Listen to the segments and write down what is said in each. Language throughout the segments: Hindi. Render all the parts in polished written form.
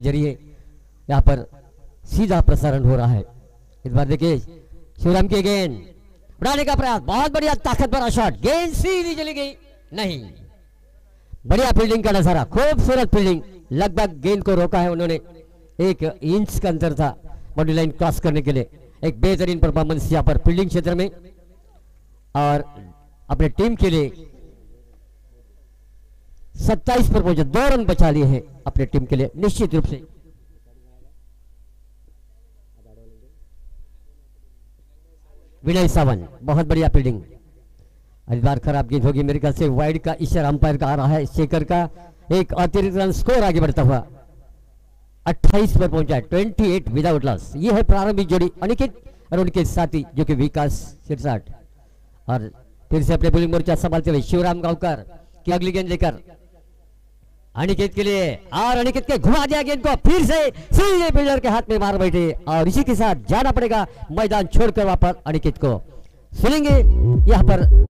जरिए यहाँ पर सीधा प्रसारण हो रहा है। इस बार देखिए शिवराम की गेंद उड़ाने का प्रयास, बहुत बढ़िया ताकतवर शॉट, गेंद सीधी चली गई, नहीं, बढ़िया फील्डिंग का नजारा, खूबसूरत फील्डिंग, लगभग गेंद को रोका है उन्होंने, 1 इंच का अंतर था बाउंड्री लाइन क्रॉस करने के लिए। एक बेहतरीन परफॉर्मेंस यहाँ पर फील्डिंग क्षेत्र में और अपने टीम के लिए 27 पर पहुंचे, 2 रन बचा लिए हैं अपने टीम के लिए निश्चित रूप से। विनय सावन, बहुत बढ़िया फील्डिंग, इस बार खराब गेंद होगी मेरे ख्याल से, वाइड का इशारा अंपायर का आ रहा है। शेखर का एक अतिरिक्त रन स्कोर आगे बढ़ता हुआ 28 पर पहुंचा है, 28 विदाउट लॉस। ये है प्रारंभिक जोड़ी अनिकेत और उनके साथी जो कि विकास सिरसाट। और फिर से अपने बोलिंग मोर्चा संभालते हुए शिवराम गांवकर की अगली गेंद लेकर अनिकेत के लिए, और अनिकेत के घुमा दिया गेंद को, फिर से सीधे फील्डर के हाथ में मार बैठे और इसी के साथ जाना पड़ेगा मैदान छोड़कर वापस अनिकेत को। सुनेंगे यहां पर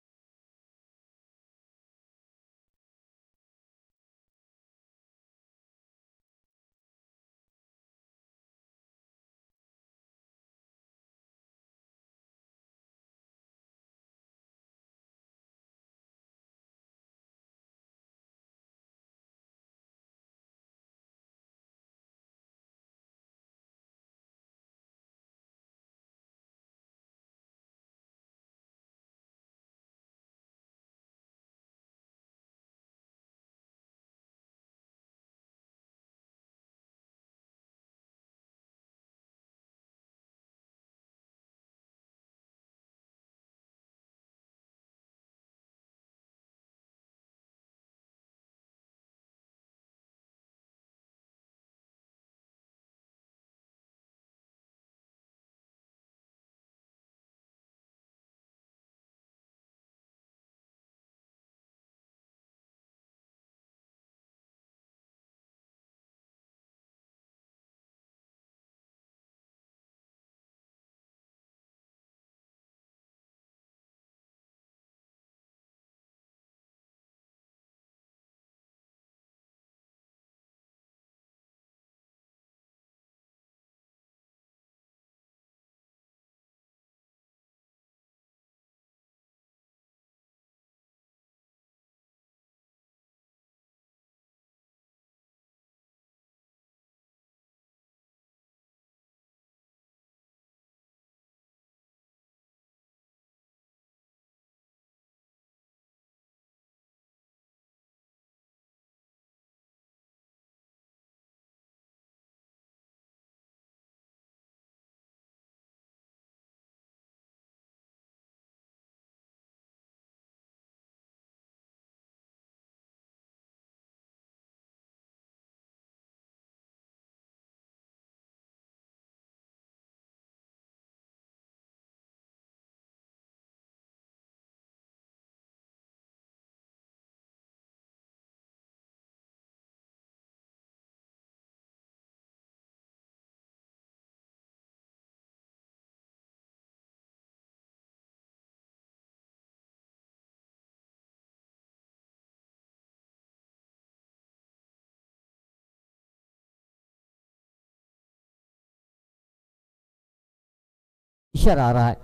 इशारा आ रहा है,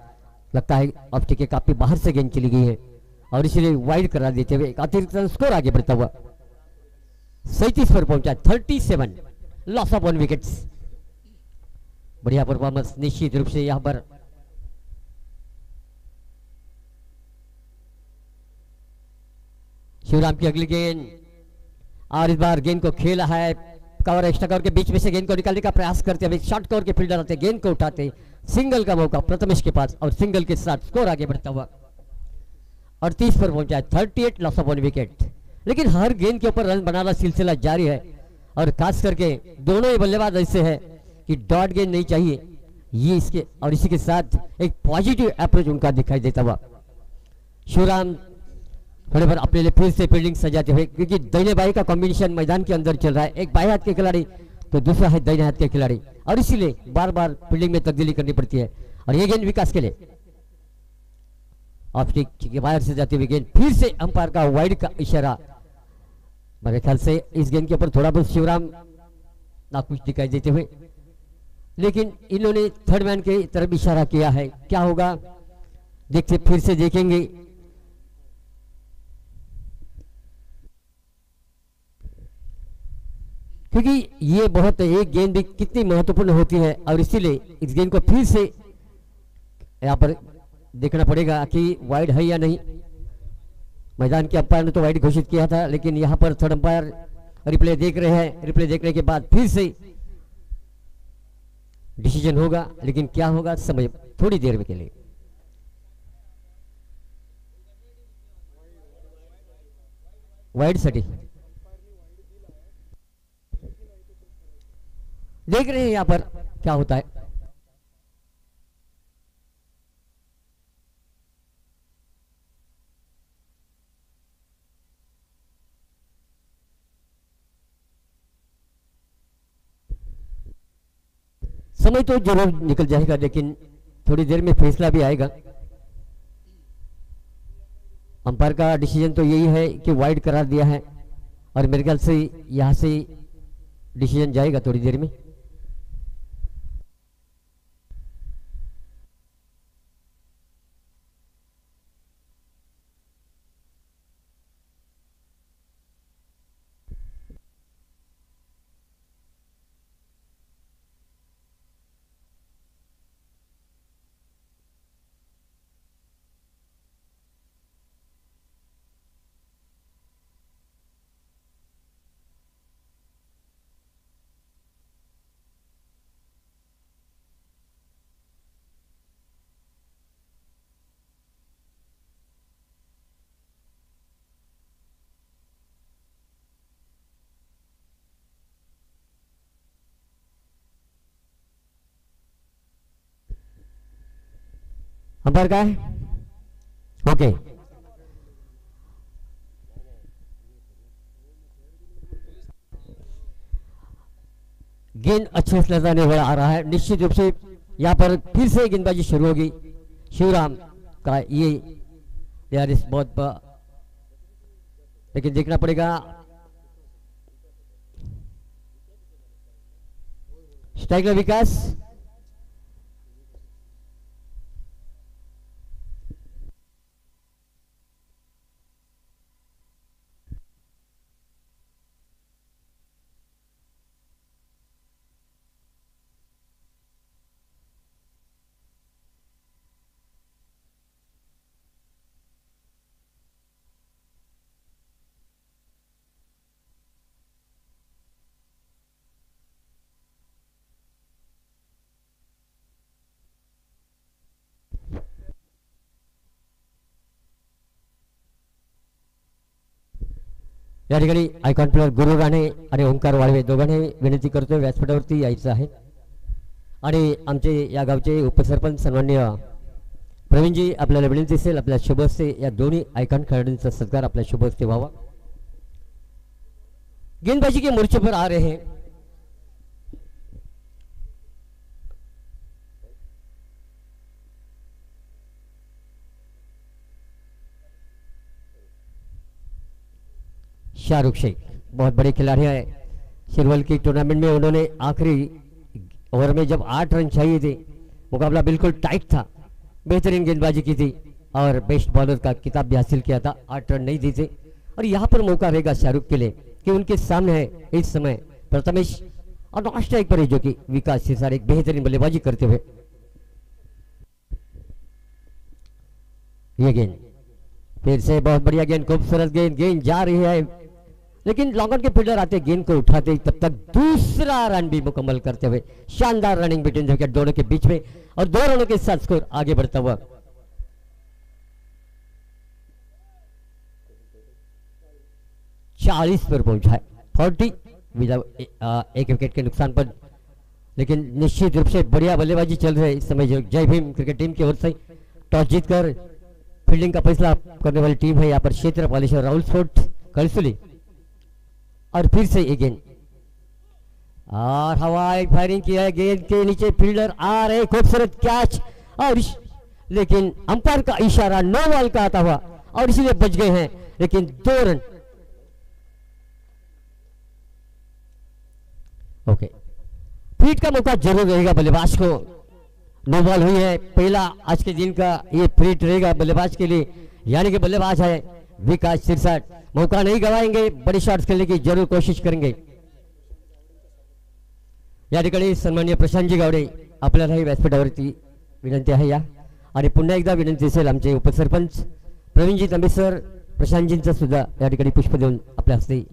लगता है ऑप्टिक के काफी बाहर से गेंद चली गई है और इसलिए वाइड करा देते हुए एक अतिरिक्त रन स्कोर आगे बढ़ता हुआ 37 पर पहुंचा, 37, लॉस ऑफ 1 विकेट्स। बढ़िया परफॉर्मेंस निश्चित रूप से यहां पर शिवराम की अगली गेंद, और इस बार गेंद को खेला है कवर, एक्स्ट्रा कवर के बीच में से गेंद को निकालने का प्रयास करते हुए शॉर्ट कवर के फील्डर आते, गेंद को उठाते, सिंगल का मौका प्रथमेश के पास और सिंगल के साथ स्कोर आगे बढ़ता हुआ 38 पर पहुंचा है, 38, लॉस ऑफ 1 विकेट। लेकिन हर गेंद के ऊपर रन बनाना सिलसिला जारी है और खास करके दोनों ही बल्लेबाज ऐसे हैं कि डॉट गेंद नहीं चाहिए, ये इसके और इसी के साथ एक पॉजिटिव अप्रोच उनका दिखाई देता हुआ। शिवराम थोड़े पर अपने लिए फिर से फील्डिंग सजाते हुए, क्योंकि दाहिने बाएं का कॉम्बिनेशन मैदान के अंदर चल रहा है, एक बाएं हाथ के खिलाड़ी तो दूसरा है दाहिने हाथ के खिलाड़ी, और इसीलिए बार बार फील्डिंग में तब्दीली करनी पड़ती है। और ये गेंद विकास के लिए ऑफ के बाहर से जाती हुई गेंद, फिर से अंपायर का वाइड का इशारा, मेरे ख्याल से इस गेंद के ऊपर थोड़ा बहुत शिवराम नाखुश दिखाई देते हुए, लेकिन इन्होंने थर्ड मैन के तरफ इशारा किया है। क्या होगा देखते, फिर से देखेंगे। क्योंकि ये बहुत एक गेंद भी कितनी महत्वपूर्ण होती है और इसीलिए इस गेंद को फिर से यहाँ पर देखना पड़ेगा कि वाइड है या नहीं। मैदान के अंपायर ने तो वाइड घोषित किया था, लेकिन यहाँ पर थर्ड अंपायर रिप्ले देख रहे हैं। रिप्ले देखने के बाद फिर से डिसीजन होगा, लेकिन क्या होगा समय थोड़ी देर में के लिए। वाइड सटी देख रहे हैं यहाँ पर क्या होता है। समय तो जरूर निकल जाएगा, लेकिन थोड़ी देर में फैसला भी आएगा। अंपायर का डिसीजन तो यही है कि वाइड करार दिया है और मेरे ख्याल से यहां से डिसीजन जाएगा थोड़ी देर में। अंपायर का है ओके। गेंद अच्छे से नजर आ रहा है। निश्चित रूप से यहाँ पर फिर से गेंदबाजी शुरू होगी शिवराम का। ये यार इस बहुत लेकिन देखना पड़ेगा। स्ट्राइकर विकास या ठिकाणी आयकॉन प्लेअर गुरु राणे आणि ओंकार वाळवे दोघांनी विनंती करतोय व्यासपीठावरती यायचं आहे। आणि आमचे या गावचे उपसरपंच सन्माननीय प्रवीणजी आपल्याला विनंती असेल आपल्या शुभ हस्ते या दोन्ही आयकॉन खेळाडूंचा सत्कार आपल्या शुभ हस्ते व्हावा। गेंदबाजी के मोर्चे पर आ रहे हैं शाहरुख शेख, बहुत बड़े खिलाड़ी है। शिरवल की टूर्नामेंट में उन्होंने आखिरी ओवर में जब 8 रन चाहिए थे, मुकाबला बिल्कुल टाइट था, बेहतरीन गेंदबाजी की थी और बेस्ट बॉलर का खिताब भी हासिल किया था। 8 रन नहीं दिए थे और यहाँ पर मौका रहेगा शाहरुख के लिए कि उनके सामने है इस समय प्रथमेश और नॉन स्ट्राइक पर जो कि विकास सिसार एक बेहतरीन बल्लेबाजी करते हुए। ये गेंद फिर से बहुत बढ़िया गेंद, खूबसूरत गेंद, गेंद जा रही है लेकिन लॉन्ग ऑन के फील्डर आते गेंद को उठाते तब तक दूसरा रन भी मुकम्मल करते हुए शानदार रनिंग बिटवीन विकेट दोनों के बीच में और 2 रनों के साथ स्कोर आगे बढ़ता हुआ। चालीस पर पहुंचा है 40 विदाउट एक विकेट के नुकसान पर। लेकिन निश्चित रूप से बढ़िया बल्लेबाजी चल रही है इस समय। जो जय भीम क्रिकेट टीम की ओर से टॉस जीतकर फील्डिंग का फैसला करने वाली टीम है यहाँ पर क्षेत्र पालेश्वर राहुल स्पोर्ट कलसुली। और फिर से ये गेंद और हवाई फायरिंग किया है, गेंद के नीचे फील्डर आ रहे, खूबसूरत कैच और लेकिन अंपायर का इशारा नो बॉल का आता हुआ और इसीलिए बच गए हैं। लेकिन 2 रन ओके फीट का मौका जरूर रहेगा बल्लेबाज को। नो बॉल हुई है, पहला आज के दिन का ये फीट रहेगा बल्लेबाज के लिए, यानी कि बल्लेबाज है विकास सिरसाट। मौका नहीं गवाएंगे, बड़ी शॉट्स खेलने की जरूर कोशिश करेंगे। या ठिकाणी सन्माननीय प्रशांतजी गावडे आपल्यालाही व्यासपीठावरती विनंती आहे या, आणि पुन्हा एकदा विनंती असेल आमचे उपसरपंच प्रवीणजी तांबे सर प्रशांतजींचा सुद्धा या ठिकाणी पुष्प देऊन आपल्या हस्ते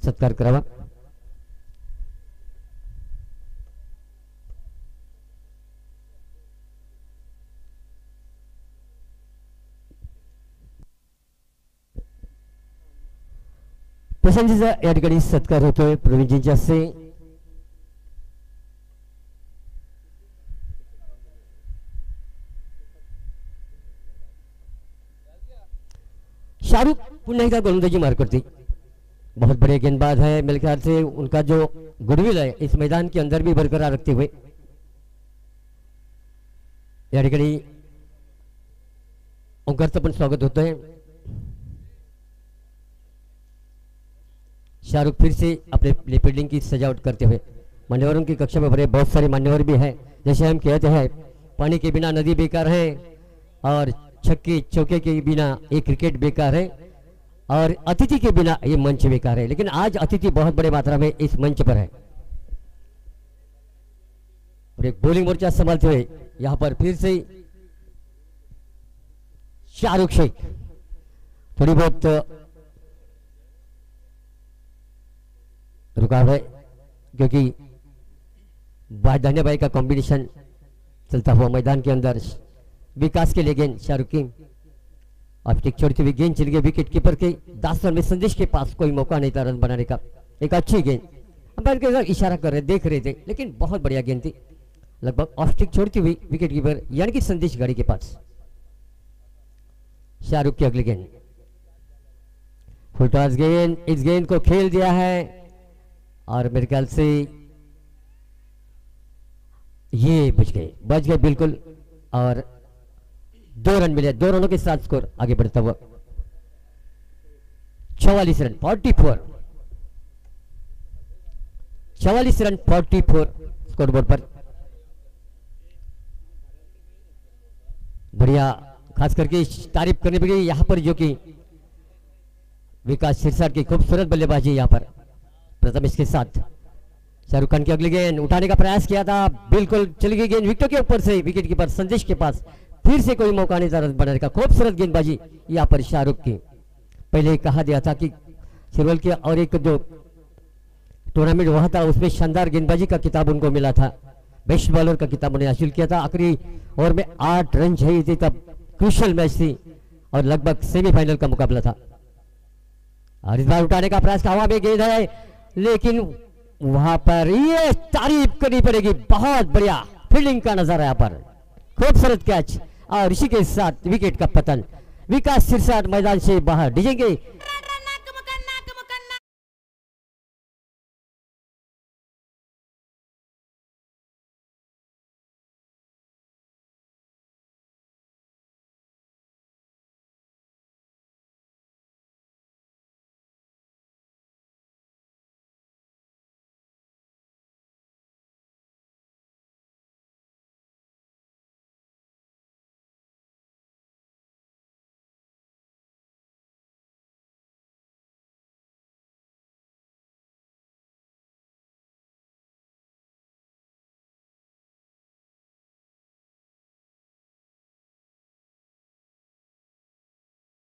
सत्कार करावा। प्रशांतजीचा या ठिकाणी सत्कार होतोय प्रवीणजींच्या हस्ते। शाहरुख पुन्हा एकदा गोलंदाजी मार करते, बहुत बड़े गेंदबाज है, मेरे ख्याल से उनका जो गुडविल है इस मैदान के अंदर भी बरकरार रखते हुए या ठिकाणी ओंकारचं पण स्वागत होतं है। शाहरुख फिर से अपने फील्डिंग की सजावट करते हुए, मान्यवरों की कक्षा में भरे बहुत सारे मान्यवर भी हैं। जैसे हम कहते हैं पानी के बिना नदी बेकार है और छक्के चौके के बिना ये क्रिकेट बेकार है और अतिथि के बिना ये मंच बेकार है, लेकिन आज अतिथि बहुत बड़े मात्रा में इस मंच पर है। और एक बॉलिंग मोर्चा संभालते हुए यहां पर फिर से शाहरुख शेख, थोड़ी बहुत रुकावट है क्योंकि धान्याबाई का कॉम्बिनेशन चलता हुआ मैदान के अंदर। विकास के लिए गेंद शाहरुख की अब टिक छोड़ती हुई गेंद चली गई विकेट कीपर के 10 रन में संदेश के पास कोई मौका नहीं था रन बनाने का। एक अच्छी गेंद अंपायर के साथ इशारा कर रहे देख रहे थे, लेकिन बहुत बढ़िया गेंद थी, लगभग ऑफ स्टिक छोड़ती हुई विकेट कीपर यानी कि संदेश गाड़ी के पास। शाहरुख की अगली गेंद फुलटॉस गेंद, इस गेंद को खेल दिया है और मेरे ख्याल से ये बच गए बिल्कुल और 2 रन मिले, 2 रनों के साथ स्कोर आगे बढ़ता हुआ 44 रन 44 रन 44 स्कोरबोर्ड पर। बढ़िया, खास करके तारीफ करनी पड़ेगी यहां पर जो कि विकास सिरसाट की खूबसूरत बल्लेबाजी यहां पर प्रथम इसके साथ। शाहरुख खान की अगली गेंद उठाने का प्रयास किया था, बिल्कुल चली गई गेंद विकेटों के ऊपर से विकेट कीपर संदेश के पास। फिर से कोई मौका नहीं था रन बनाने का, खूबसूरत गेंदबाजी यहाँ पर शाहरुख की। पहले कहा गया था कि सिरवल के और एक जो टूर्नामेंट हुआ था उसमें शानदार गेंदबाजी का किताब उनको मिला था, बेस्ट बॉलर का किताब उन्हें हासिल किया था। आखिरी ओवर में 8 रन चाहिए थे, तब क्रूशियल मैच थी और लगभग सेमीफाइनल का मुकाबला था। और इस बार उठाने का प्रयास, हवा में गेंद है लेकिन वहां पर ये तारीफ करनी पड़ेगी, बहुत बढ़िया फील्डिंग का नजारा यहाँ पर, खूबसूरत कैच और इसी के साथ विकेट का पतन। विकास सिरसाट मैदान से बाहर डिजेंगे।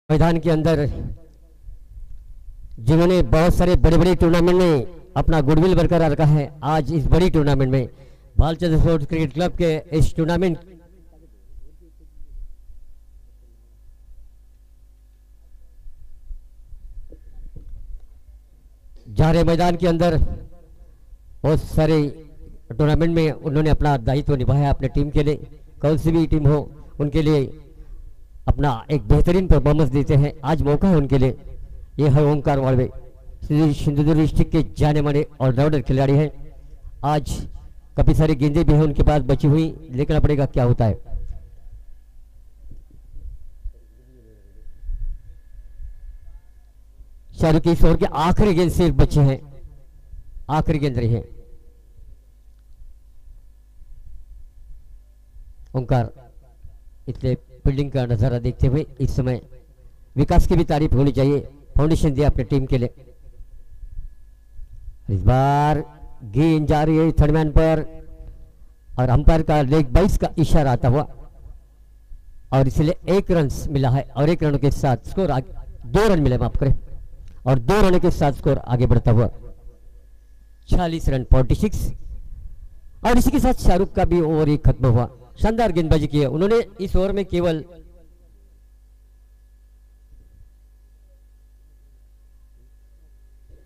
मैदान के अंदर जिन्होंने बहुत सारे बड़े बड़े टूर्नामेंट में अपना गुडविल बरकरार रखा है, आज इस बड़ी टूर्नामेंट में भालचंद्र स्पोर्ट्स क्रिकेट क्लब के इस टूर्नामेंट जा रहे मैदान के अंदर बहुत सारे टूर्नामेंट में उन्होंने अपना दायित्व निभाया अपने टीम के लिए, कौन सी भी टीम हो उनके लिए अपना एक बेहतरीन परफॉर्मेंस देते हैं। आज मौका है उनके लिए। ये है ओंकार वालवे, सिंधुदुर्ग डिस्ट्रिक्ट के जाने माने ऑलराउंडर खिलाड़ी हैं। आज काफी सारी गेंदें भी हैं उनके पास बची हुई, देखना पड़ेगा क्या होता है। शाहरुख की इस ओवर के आखिरी गेंद सिर्फ बचे हैं, आखिरी गेंद रही है। ओंकार इसलिए फील्डिंग का नजारा देखते हुए इस समय विकास की भी तारीफ होनी चाहिए, फाउंडेशन दिया अपने टीम के लिए। इस बार गेंद जा रही है थर्ड मैन पर और अंपायर का लेग बाइस का इशारा आता हुआ और इसलिए 1 रन मिला है और 1 रन के साथ स्कोर 2 रन मिले, माफ करें, और 2 रन के साथ स्कोर आगे बढ़ता हुआ 46 रन 46। और इसी के साथ शाहरुख का भी ओवर ही खत्म हुआ। शानदार गेंदबाजी की है उन्होंने इस ओवर में, केवल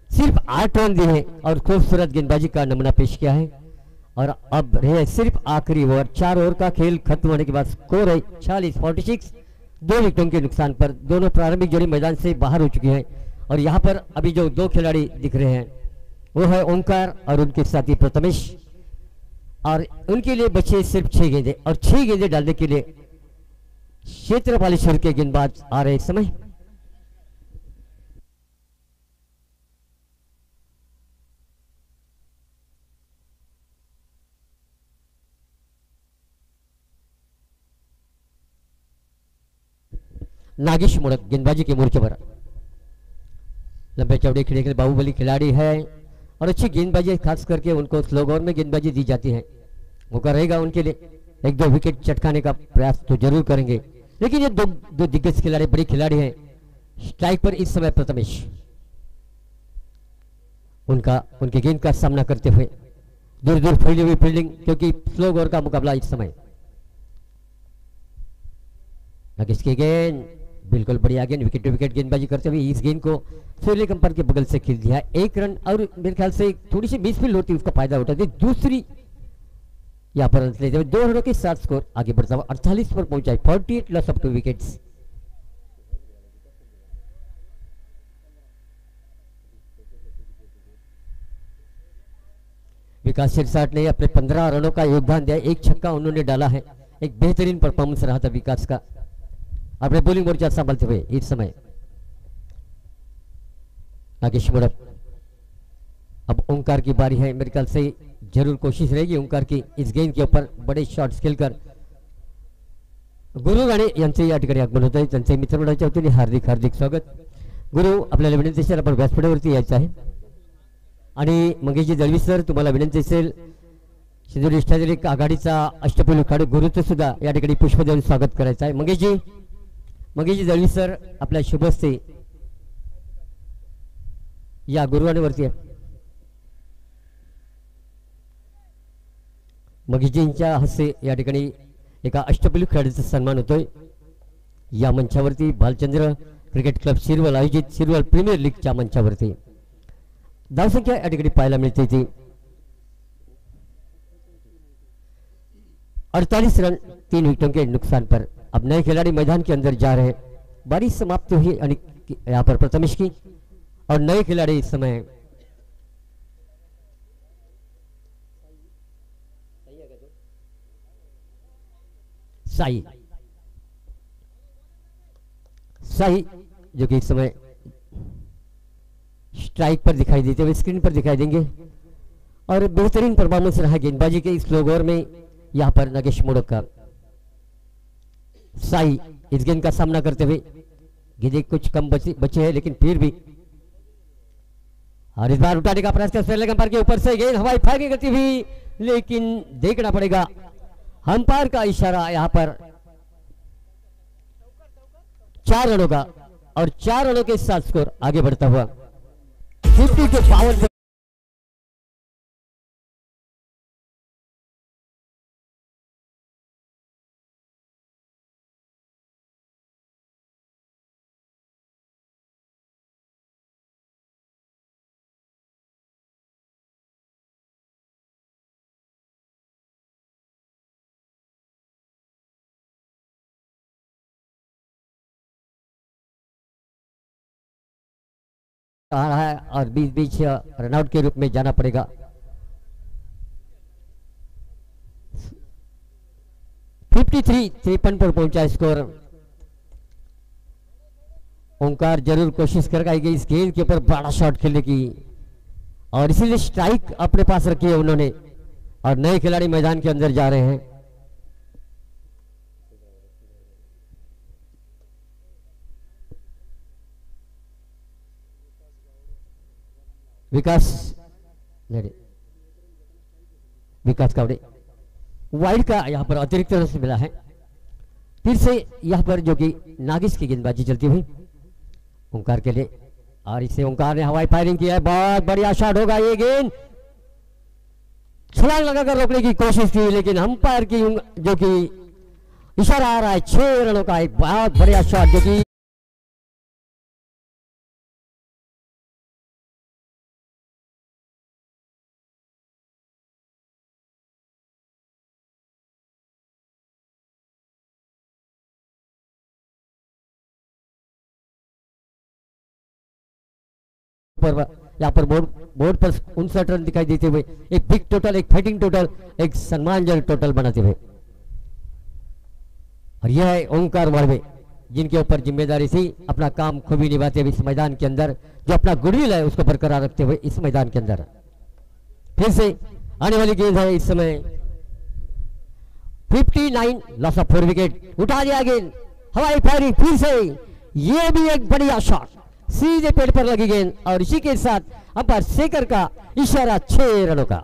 सिर्फ 8 रन दिए हैं और खूबसूरत गेंदबाजी का नमूना पेश किया है। और अब रहे सिर्फ आखिरी ओवर, 4 ओवर का खेल खत्म होने के बाद स्कोर है 46-46, 2 विकेटों के नुकसान पर। दोनों प्रारंभिक जोड़ी मैदान से बाहर हो चुकी हैं और यहाँ पर अभी जो 2 खिलाड़ी दिख रहे हैं वो है ओंकार और उनके साथी प्रथमेश, और उनके लिए बचे सिर्फ 6 गेंदे और 6 गेंदे डालने के लिए क्षेत्रपालेश्वर के गेंदबाज आ रहे समय। नागेश मोड़क गेंदबाजी के मोर्चे पर, लंबे चौड़े खेलने के लिए बाहुबली खिलाड़ी है और अच्छी गेंदबाजी, खास करके उनको स्लो ओवर में गेंदबाजी दी जाती है। मौका रहेगा उनके लिए, 1-2 विकेट चटकाने का प्रयास तो जरूर करेंगे, लेकिन ये दो दिग्गज खिलाड़ी, बड़े खिलाड़ी हैं। स्ट्राइक पर इस समय प्रथमेश, उनके गेंद का सामना करते हुए दूर दूर फैली हुई फील्डिंग, क्योंकि स्लो ओवर का मुकाबला इस समय। नागेश की गेंद बिल्कुल बढ़िया गेंद, विकेट टू विकेट गेंदबाजी करते हुए इस गेंद को फील्डिंग अंपायर के बगल से खेल दिया 1 रन, और मेरे ख्याल से थोड़ी सी मिस फील्ड होती उसका फायदा उठाते। दूसरी यहाँ पर लेते हुए 2 रनों के साथ स्कोर आगे बढ़ता हुआ 48 पर पहुंचा है, 48 लॉस ऑफ 2 विकेट्स। विकास शिरसाट ने अपने 15 रनों का योगदान दिया, 1 छक्का उन्होंने डाला है। एक बेहतरीन परफॉर्मेंस रहा था विकास का अपने बॉलिंग मोर्चा संभालते हुए इस समय। नागेश मोड़क, अब ओंकार की बारी है। मेरे ख्याल से जरूर कोशिश रहेगी ओंकार की इस गेंद के ऊपर बड़े शॉट्स खेलकर गुरु राणे यांचे या ठिकाणी आगमन होत आहे। त्यांचे मित्रमंडळाच्या वतीने हार्दिक हार्दिक स्वागत। गुरु, आपल्याला विनंती असेल आपण व्यासपीठावरती यायचं आहे आणि मंगेशजी दळवी सर, तुम्हाला विनंती असेल सिंधुदुर्ग डिस्ट्रिक्ट आघाडीचा अष्टपैलू खेळाडू गुरुचं सुद्धा या ठिकाणी पुष्प देऊन स्वागत करायचं आहे। मंगेशजी दळवी सर, आपल्या शुभ हस्ते या गुरुवाणीवरती आहे। मंगेशजींच्या हस्ते या ठिकाणी एका अष्टपैलू खेळाडूचा सन्मान होतोय। या मंचावरती भालचंद्र क्रिकेट क्लब शिरवल आयोजित शिरवल प्रीमियर लीगच्या मंचावरती धावसंख्या या ठिकाणी पाहायला मिळते ती 48 रन 3 विकेटों के नुकसान पर। अब नए खिलाड़ी मैदान के अंदर जा रहे हैं। बारिश समाप्त हुई यहाँ पर प्रथमेश की, और नए खिलाड़ी इस समय साई जो कि इस समय स्ट्राइक पर दिखाई देते हुए स्क्रीन पर दिखाई देंगे। और बेहतरीन परफॉर्मेंस रहा गेंदबाजी के इस ओवर में यहाँ पर नागेश मोड़क का। साई इस गेंद का सामना करते हुए, गेंदें कुछ कम बचे हैं लेकिन फिर भी, और इस बार उठाने का प्रयास कर अंपायर के ऊपर से गेंद हवाई फायरिंग करती हुई, लेकिन देखना पड़ेगा अंपायर का इशारा यहाँ पर 4 रनों का, और 4 रनों के साथ स्कोर आगे बढ़ता हुआ 50-52 आ रहा है और बीच बीच रनआउट के रूप में जाना पड़ेगा। तिरपन पर पहुंचा स्कोर। ओंकार जरूर कोशिश करेगा इस गेंद के ऊपर बड़ा शॉट खेलने की, और इसीलिए स्ट्राइक अपने पास रखी है उन्होंने, और नए खिलाड़ी मैदान के अंदर जा रहे हैं। विकास नहीं, विकास कावड़े वाइड का यहाँ पर अतिरिक्त रन मिला है। फिर से यहाँ पर जो कि नागिस की गेंदबाजी चलती हुई ओंकार के लिए, और इससे ओंकार ने हवाई फायरिंग किया है। बहुत बढ़िया शॉट होगा ये। गेंद छलांग लगाकर रोकने की कोशिश की, लेकिन अंपायर की जो कि इशारा आ रहा है 6 रनों का एक बहुत बढ़िया शॉट जो कि पर यहाँ पर बोर्ड बोर्ड पर 59 रन दिखाई देते हुए एक बिग टोटल, एक फाइटिंग टोटल, एक सम्मानजनक टोटल बनाते हुए। और यह है ओंकार वाड़वे जिनके ऊपर जिम्मेदारी थी अपना काम खूबी निभाते हुए इस मैदान के अंदर, जो अपना गुडविल है उसको बरकरार रखते हुए इस मैदान के अंदर। फिर से आने वाली गेंद है इस समय 59, लॉस ऑफ 4 विकेट। उठा दिया गेंद, हवाई फायरिंग फिर से, ये भी एक बढ़िया शॉट, सीधे पेड़ पर लगी गेंद और इसी के साथ अंपायर शेखर का इशारा 6 रनों का।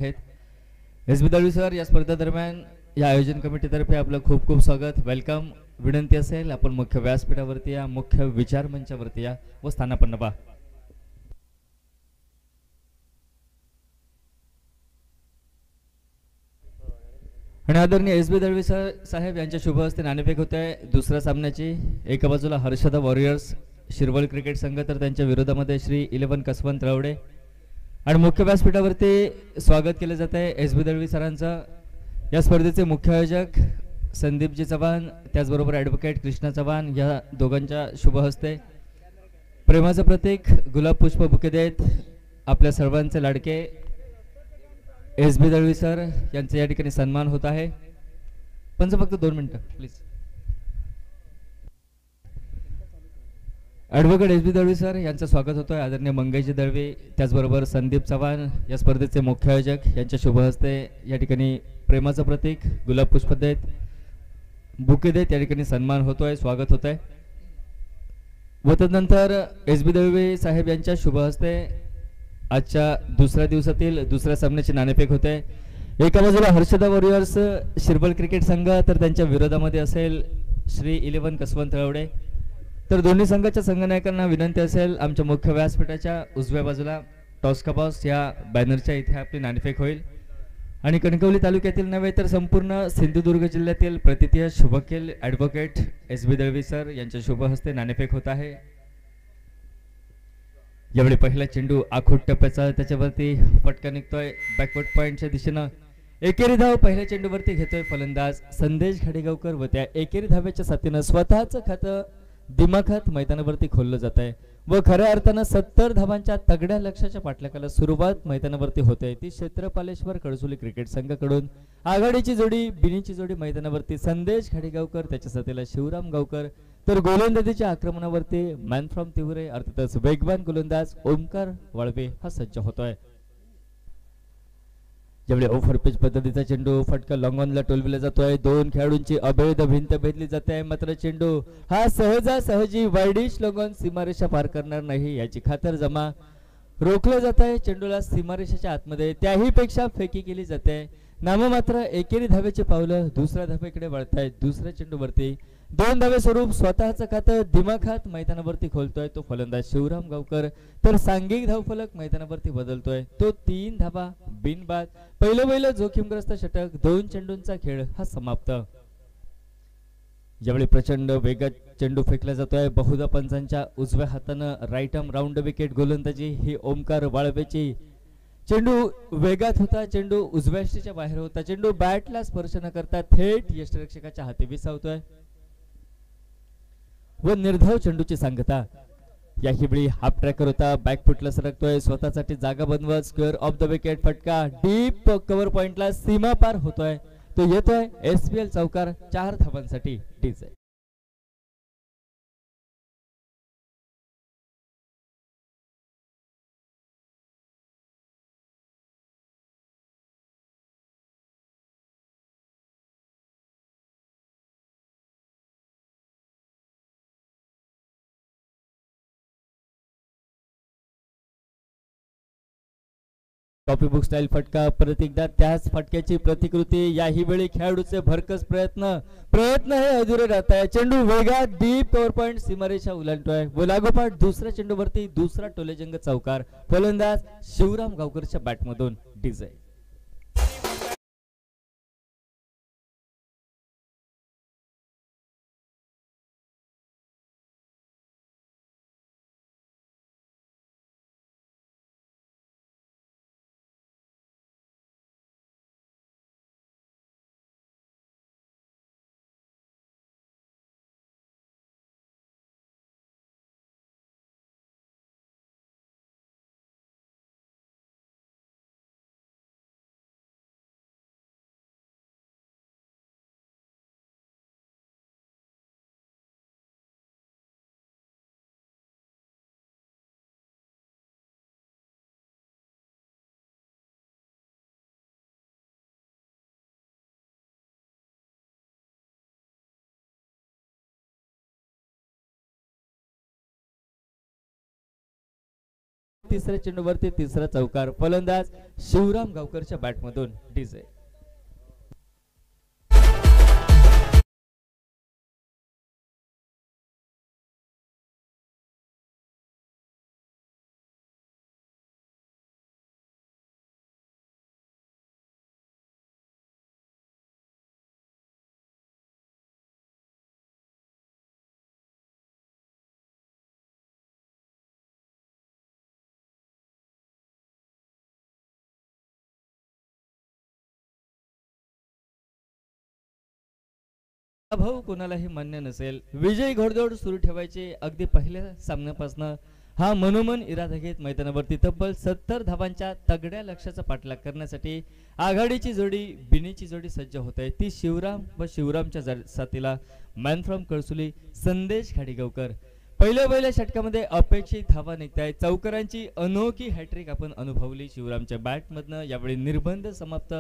आहेत एस बी दळवी सर. या स्पर्धेदरम्यान या आयोजन कमिटीतर्फे आपलं खूप खूप स्वागत, वेलकम. विनंती असेल आपण मुख्य व्यासपीठावरती या, मुख्य विचार मंचावरती या व स्थानापन्न पहा. आणि आदरणीय एस बी दळवी सर साहेब यांच्या शुभ हस्ते नाणेफेक होत आहे दुसऱ्या सामन्याची. एका बाजूला हर्षदा वॉरियर्स शिरवळ क्रिकेट संघ, तर त्यांच्या विरोधामध्ये श्री 11 कसवंत रवडे. आणि मुख्य व्यासपीठावरती स्वागत केलं जात आहे एस बी दळवी सरांचं. या स्पर्धेचे मुख्य आयोजक संदीपजी चव्हाण, त्याचबरोबर ॲडव्होकेट कृष्णा चव्हाण, या दोघांच्या शुभ हस्ते प्रेमाचं प्रतीक गुलाब पुष्प बुके देत आपल्या सर्वांचे लाडके एस बी दळवी सर यांचा या ठिकाणी सन्मान होत आहे. पंच फक्त 2 मिनिटं please. Advocate S B Dalvi sir यांचं स्वागत होतं आहे. आदरणीय मंगेशजी दळवी, त्याचबरोबर संदीप चव्हाण या स्पर्धेचे मुख्य आयोजक यांच्या शुभ हस्ते या ठिकाणी प्रेमाचं प्रतीक गुलाब पुष्प देत बुके देत या ठिकाणी सन्मान होतो आहे, स्वागत होत आहे. व तदनंतर एस बी दळवी साहेब यांच्या शुभ हस्ते आजच्या दुसऱ्या दिवसातील दुसऱ्या सामन्याची नाणेफेक होते. एका बाजूला हर्षदा वॉरियर्स शिरवळ क्रिकेट संघ, तर त्यांच्या विरोधामध्ये असेल श्री 11 कसवंत रवडे. तर दोन्ही संघाच्या संघनायकांना विनंती असेल आमच्या मुख्य व्यासपीठाच्या उजव्या बाजूला टॉस का बॉस या बॅनरच्या इथे आपली नाणेफेक होईल. आणि कणकवली तालुक्यातील नव्हे तर संपूर्ण सिंधुदुर्ग जिल्ह्यातील प्रतिथीय शुभकेल advocate S B Dalvi sir यांच्या शुभ हस्ते नाणेफेक होत आहे. यावेळी पहिला चेंडू आखूट टप्प्याचा, त्याच्यावरती फटका निघतोय बॅकवर्ड पॉइंटच्या दिशेनं. एकेरी धाव पहिल्या चेंडूवरती घेतोय फलंदाज संदेश घाडेगावकर व त्या एकेरी धावेच्या साथीनं स्वतःचं खातं दिमाखात मैदानावरती खोललं जात आहे व खऱ्या अर्थानं 70 धावांच्या तगड्या लक्ष्याच्या पाठलागाला सुरुवात मैदानावरती होते. ती क्षेत्रपालेश्वर कळसुली क्रिकेट संघाकडून आघाडीची जोडी बिनीची जोडी मैदानावरती संदेश घाडेगावकर, त्याच्या साथीला शिवराम गावकर. तर गोलंदाजीच्या आक्रमणावरती मॅन फ्रॉम तिवरे अर्थातच वेगवान गोलंदाज ओमकार वाळवे हा सज्ज होतोय. ज्यावेळी ओव्हर पिच पद्धतीचा चेंडू फटका लॉंग ऑनला टोलविला जातोय. 2 खेळाडूंची अभेद भिंत भेदली जाते, मात्र चेंडू हा सहजासहजी वाईडिश लॉंग ऑन सीमारेषा पार करणार नाही याची खातर जमा. रोखलं जात आहे चेंडूला सीमारेषेच्या आतमध्ये, त्याही पेक्षा फेकी केली जाते. नाममात्र एकेरी धावेचे पावलं दुसऱ्या धावेकडे वळतायत. दुसऱ्या चेंडूवरती 2 धावे स्वरूप स्वतःचं खातं दिमाखात मैदानावरती खोलतोय तो फलंदाज शिवराम गावकर. तर सांघिक धावफलक मैदानावरती बदलतोय तो 3 धावा बिनबाद. पहिलं जोखीमग्रस्त षटक, 2 चेंडूंचा खेळ हा समाप्त. यावेळी प्रचंड वेगात चेंडू फेकला जातोय. बहुधा पंचांच्या उजव्या हातानं राईट आर्म राऊंड विकेट गोलंदाजी ही ओमकार वाळवेची. चेंडू वेगात होता, चेंडू उजव्या यष्टीच्या बाहेर होता, चेंडू बॅटला स्पर्श न करता थेट यष्टिरक्षकाच्या हाती विसावतोय व निर्धाव चेंडूची सांगता. याही वेळी हाफ ट्रॅकर होता, बॅकफुटला सरकतोय, स्वतःसाठी जागा बनवत स्क्वेअर ऑफ द विकेट फटका डीप कव्हर पॉइंटला सीमा पार होतोय. तो येतोय SPL चौकार 4 धावांसाठी डीजे. कॉपी बुक स्टाईल फटका परत एकदा त्याच फटक्याची प्रतिकृती. याही वेळी खेळाडूचे भरकस प्रयत्न हे अधुरे राहत आहे. चेंडू वेगात डीप कव्हर पॉइंट सीमारेषा उलांटतोय व लागोपाठ दुसऱ्या चेंडूवरती दुसरा टोलेजंग चौकार फलंदाज शिवराम गावकरच्या बॅटमधून डीजे. तिसऱ्या चेंडूवरती तिसरा चौकार, फलंदाज शिवराम गावकरच्या बॅटमधून डीजे. भाऊ कोणालाही मान्य नसेल, विजयी घोडदौड सुरू ठेवायची अगदी पहिल्या सामन्यापासून हा मनोमन इरादा घेत मैदानावरती तब्बल 70 धावांच्या तगड्या लक्ष्याचा पाठलाग करण्यासाठी आघाडीची जोडी बिनीची जोडी सज्ज होत आहे. ती शिवराम व शिवरामच्या साथीला मॅन फ्रॉम कळसुली संदेश खाडीगावकर. पहिल्या षटकामध्ये अपेक्षित धावा निघताय. चौकारांची अनोखी हॅट्रिक आपण अनुभवली शिवरामच्या बॅटमधनं. यावेळी निर्बंध समाप्त.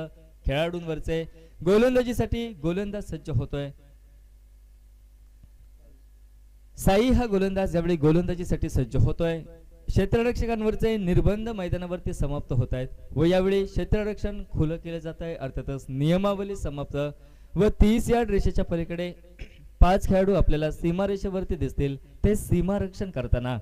खेळाडूंवरचे गोलंदाजीसाठी गोलंदाज सज्ज होतोय. साई हा गोलंदाज यावेळी गोलंदाजीसाठी सज्ज होतोय. क्षेत्ररक्षकांवरचे निर्बंध मैदानावरती समाप्त होत आहेत व यावेळी क्षेत्ररक्षण खुलं केलं जात आहे. अर्थातच नियमावली समाप्त व 30 यार्ड रेषेच्या पलीकडे 5 खेळाडू आपल्याला सीमारेषेवरती दिसतील, ते सीमारक्षण करताना.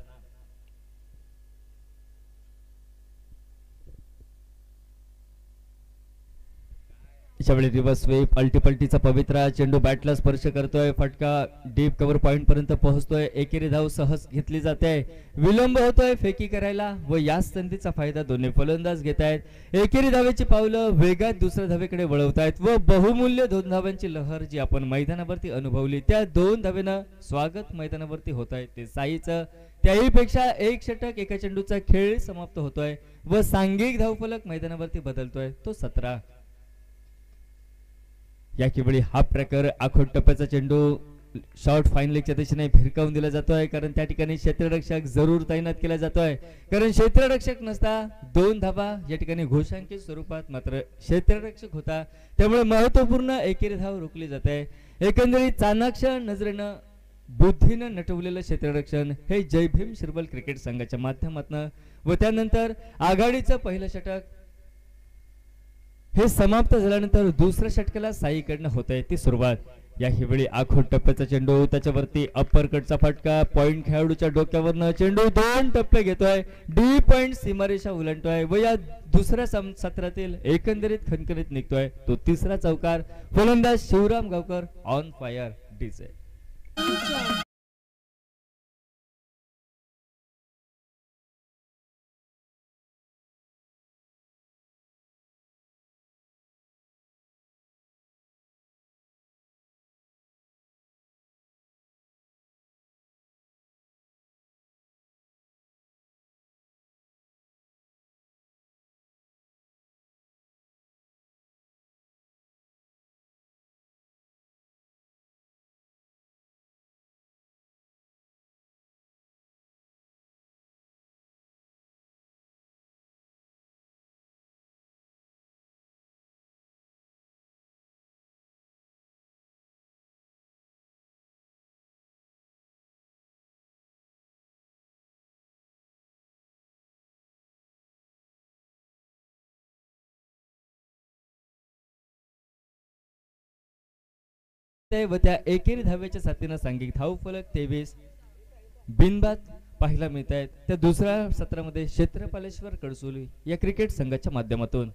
यावेळी रिव्हर्स स्वीप अल्टीपल्टीचा पवित्रा चेंडू बॅटला स्पर्श करतोय. फटका डीप कव्हर पॉइंट पर्यंत पोहोचतोय. एकेरी धाव सहज घेतली जाते. विलंब होतोय फेकी करायला व या संधीचा फायदा दोन्ही फलंदाज घेत आहेत. एकेरी धावेची पावलं वेगात दुसऱ्या धावेकडे वळवतायत व बहुमूल्य 2 धावांची लहर जी आपण मैदानावरती अनुभवली त्या 2 धावेनं स्वागत मैदानावरती होत आहे. ते साईचं त्याही पेक्षा 1 षटक एका चेंडूचा खेळ समाप्त होतोय व सांघिक धावफलक मैदानावरती बदलतोय तो 17. यावेळी हा प्रकार आखोड टप्प्याचा चेंडू शॉर्ट फाईन लेगच्या दिशेने भिरकावून दिला जातोय, कारण त्या ठिकाणी क्षेत्ररक्षक जरूर तैनात केला जातोय. कारण क्षेत्ररक्षक नसता 2 धावा या ठिकाणी घोषांकित स्वरूपात मात्र क्षेत्ररक्षक होता, त्यामुळे महत्वपूर्ण एकेरी धाव रोखली जाते. एकंदरीत चाणाक्ष नजरेनं बुद्धीनं नटवलेलं क्षेत्ररक्षण हे जय भीम शिरवल क्रिकेट संघाच्या माध्यमातून व त्यानंतर आघाडीचं पहिलं षटक हे समाप्त झाल्यानंतर दुसऱ्या षटकाला साईकडनं होतंय ती सुरुवात. यावेळी आखोड टप्प्याचा चेंडू त्याच्यावरती अप्पर कटचा फटका पॉइंट खेळाडूच्या डोक्यावरनं चेंडू 2 टप्पे घेतोय. डी पॉइंट सीमारेषा उलटतोय व या दुसऱ्या सत्रातील एकंदरीत खणखणीत निघतोय तो 3रा चौकार. फलंदाज Shivram Gavkar on fire DJ. व त्या एकेरी धावेच्या साथीनं सांघिक धावफलक 23 बिनबाद पाहायला मिळत आहेत त्या दुसऱ्या सत्रामध्ये क्षेत्रपालेश्वर कडसोली या क्रिकेट संघाच्या माध्यमातून.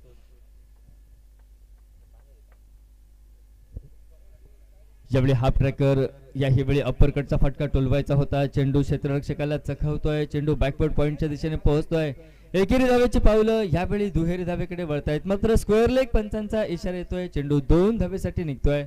यावेळी हा ट्रॅकर यावेळी अप्पर कटचा फटका टोलवायचा होता. चेंडू क्षेत्ररक्षकाला चखवतोय. चेंडू बॅकवर्ड पॉइंटच्या दिशेने पोहोचतोय. एकेरी धावेची पावलं यावेळी दुहेरी धावेकडे वळतायत, मात्र स्क्वेअर लेग पंचांचा इशारा येतोय. चेंडू 2 धावेसाठी निघतोय,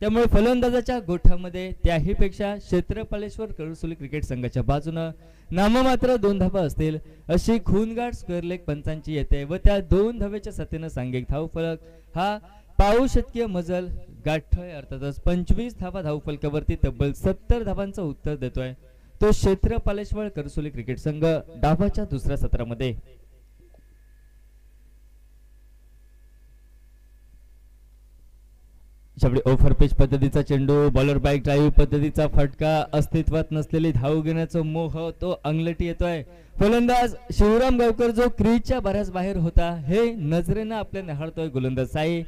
त्यामुळे फलंदाजाच्या गोठ्यामध्ये त्याही पेक्षा क्षेत्रपालेश्वर कडसोली क्रिकेट संघाच्या बाजूनं नाममात्र 2 धावा असतील अशी खूनगाठ स्क्वेअर लेग पंचांची येते व त्या 2 धावेच्या साथीनं सांघिक धावफलक हा पाऊ शतकीय मजल गाठतोय. अर्थातच 25 धावा धावफलकावरती तब्बल 70 धावांचं उत्तर देतोय तो क्षेत्रपालेश्वर कडसोली क्रिकेट संघ डावाच्या दुसऱ्या सत्रामध्ये. शेवटी ओव्हर पिच पद्धतीचा चेंडू, बॉलर बाईक ड्राईव्ह पद्धतीचा फटका, अस्तित्वात नसलेली धाव घेण्याचा मोह तो अंगलटी येतोय. फलंदाज शिवराम गावकर जो क्रीजच्या बऱ्याच बाहेर होता हे नजरेनं आपल्या निहाळतोय गोलंदाज साई,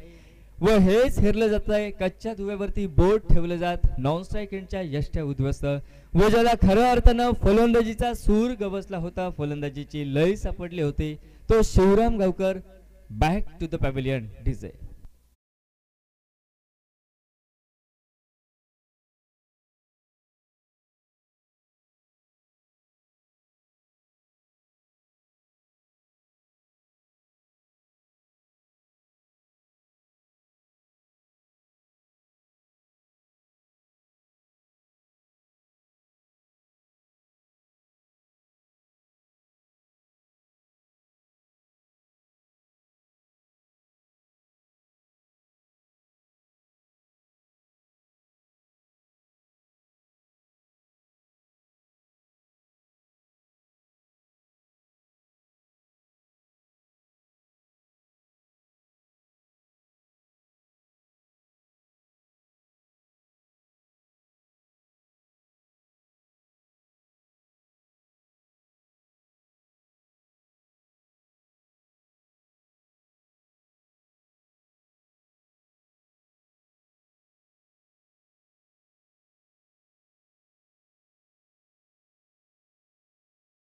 व हेच हेरलं जात आहे. कच्च्या दुव्यावरती बोट ठेवलं जात नॉन स्ट्राईक एंडच्या यष्ट्या उद्ध्वस्त, व ज्याला खऱ्या अर्थानं फलंदाजीचा सूर गवसला होता, फलंदाजीची लय सापडली होती, तो Shivram Gaonkar. Back to the pavilion DJ.